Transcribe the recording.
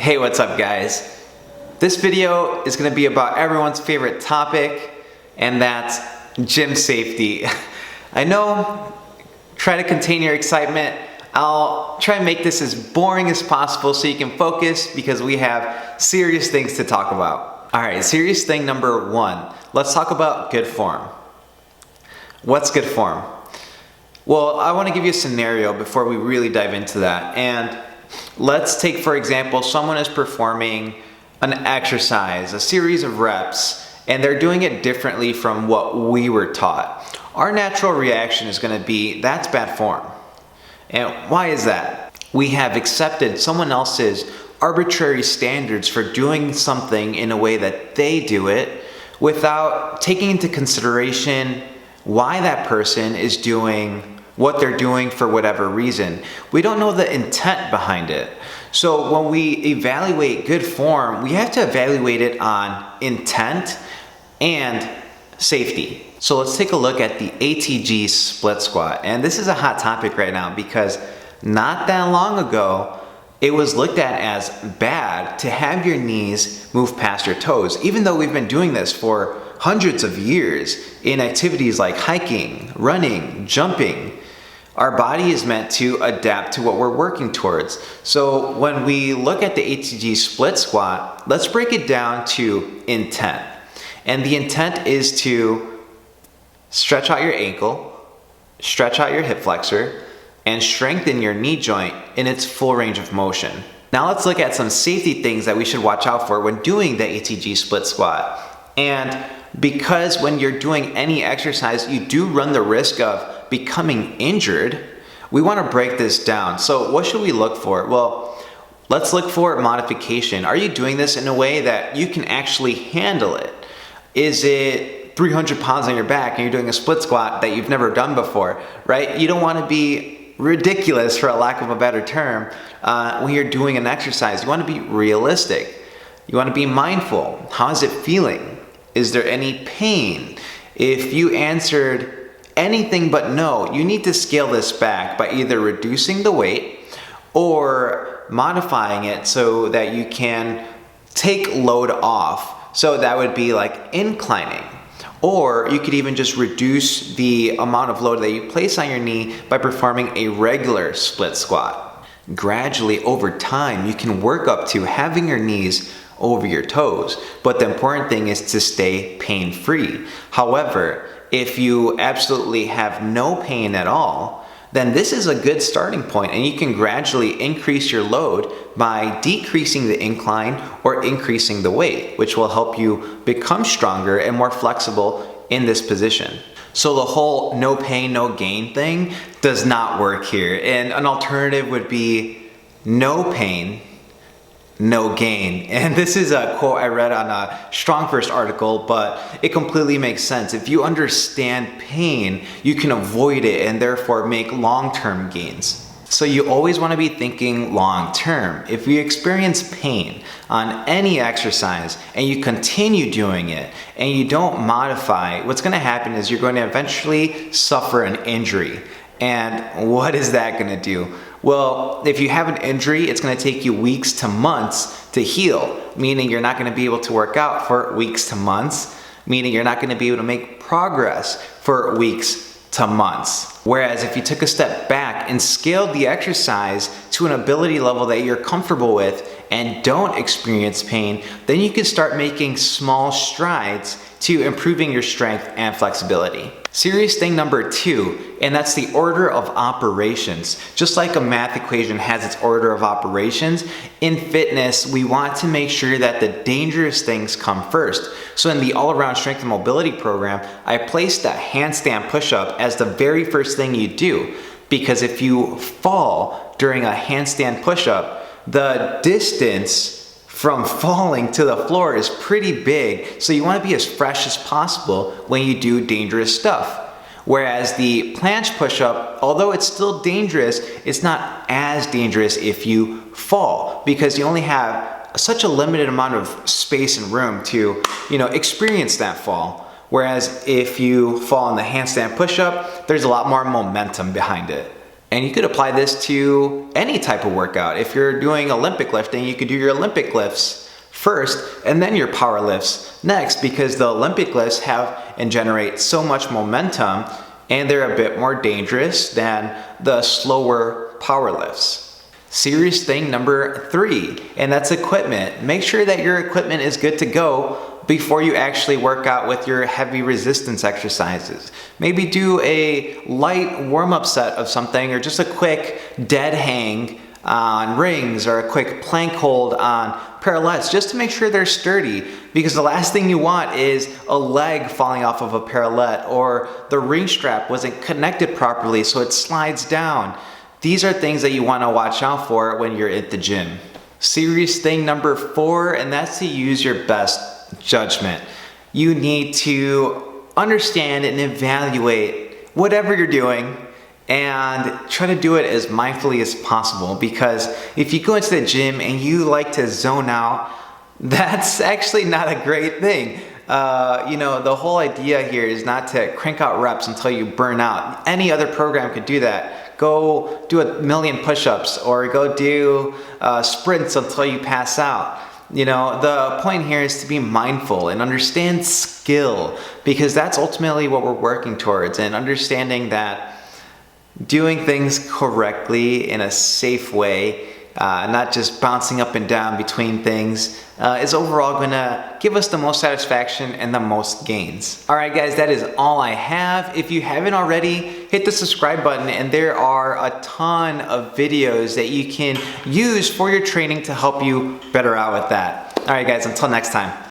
Hey, what's up guys? This video is going to be about everyone's favorite topic, and that's gym safety. I know, try to contain your excitement. I'll try and make this as boring as possible so you can focus because we have serious things to talk about. Alright, serious thing number one. Let's talk about good form. What's good form? Well, I want to give you a scenario before we really dive into that. And let's take, for example, someone is performing an exercise, a series of reps, and they're doing it differently from what we were taught. Our natural reaction is going to be, that's bad form. And why is that? We have accepted someone else's arbitrary standards for doing something in a way that they do it without taking into consideration why that person is doing what they're doing for whatever reason. We don't know the intent behind it. So when we evaluate good form, we have to evaluate it on intent and safety. So let's take a look at the Atg Split Squat. And this is a hot topic right now because not that long ago, it was looked at as bad to have your knees move past your toes, even though we've been doing this for hundreds of years in activities like hiking, running, jumping. Our body is meant to adapt to what we're working towards. So when we look at the Atg Split Squat, let's break it down to intent. And the intent is to stretch out your ankle, stretch out your hip flexor, and strengthen your knee joint in its full range of motion. Now let's look at some safety things that we should watch out for when doing the Atg Split Squat. And because when you're doing any exercise, you do run the risk of becoming injured, we want to break this down. So what should we look for? Well, let's look for modification. Are you doing this in a way that you can actually handle it? Is it 300 pounds on your back and you're doing a split squat that you've never done before, right? You don't want to be ridiculous, for a lack of a better term, when you're doing an exercise. You want to be realistic. You want to be mindful. How is it feeling? Is there any pain? If you answered anything but no, you need to scale this back by either reducing the weight or modifying it so that you can take load off. So that would be like inclining. Or you could even just reduce the amount of load that you place on your knee by performing a regular split squat. Gradually over time, you can work up to having your knees over your toes. But the important thing is to stay pain-free. However, if you absolutely have no pain at all, then this is a good starting point, and you can gradually increase your load by decreasing the incline or increasing the weight, which will help you become stronger and more flexible in this position. So the whole no pain, no gain thing does not work here. And an alternative would be no pain, no gain. And this is a quote I read on a Strong First article, but it completely makes sense. If you understand pain, you can avoid it and therefore make long-term gains. So you always want to be thinking long-term. If you experience pain on any exercise and you continue doing it and you don't modify, what's going to happen is you're going to eventually suffer an injury. And what is that going to do? Well, if you have an injury, it's going to take you weeks to months to heal, meaning you're not going to be able to work out for weeks to months, meaning you're not going to be able to make progress for weeks to months. Whereas if you took a step back and scaled the exercise to an ability level that you're comfortable with and don't experience pain, then you can start making small strides to improving your strength and flexibility. Serious thing number two, and that's the order of operations. Just like a math equation has its order of operations, in fitness, we want to make sure that the dangerous things come first. So in the all-around strength and mobility program, I placed a handstand push-up as the very first thing you do. Because if you fall during a handstand push-up, the distance from falling to the floor is pretty big, so you want to be as fresh as possible when you do dangerous stuff. Whereas the planche push-up, although it's still dangerous, it's not as dangerous if you fall because you only have such a limited amount of space and room to, experience that fall. Whereas if you fall in the handstand push-up, there's a lot more momentum behind it. And you could apply this to any type of workout. If you're doing Olympic lifting, you could do your Olympic lifts first and then your power lifts next, because the Olympic lifts have and generate so much momentum and they're a bit more dangerous than the slower power lifts. Serious thing number 3, and that's equipment. Make sure that your equipment is good to go before you actually work out with your heavy resistance exercises. Maybe do a light warm-up set of something, or just a quick dead hang on rings, or a quick plank hold on parallettes, just to make sure they're sturdy, because the last thing you want is a leg falling off of a parallette, or the ring strap wasn't connected properly so it slides down. These are things that you want to watch out for when you're at the gym. Serious thing number 4, and that's to use your best judgment. You need to understand and evaluate whatever you're doing and try to do it as mindfully as possible, because if you go into the gym and you like to zone out, that's actually not a great thing. The whole idea here is not to crank out reps until you burn out. Any other program could do that. Go do 1,000,000 push-ups, or go do sprints until you pass out. The point here is to be mindful and understand skill, because that's ultimately what we're working towards, and understanding that doing things correctly in a safe way, not just bouncing up and down between things, is overall going to give us the most satisfaction and the most gains. Alright guys, that is all I have. If you haven't already, hit the subscribe button, and there are a ton of videos that you can use for your training to help you better out with that. Alright guys, until next time.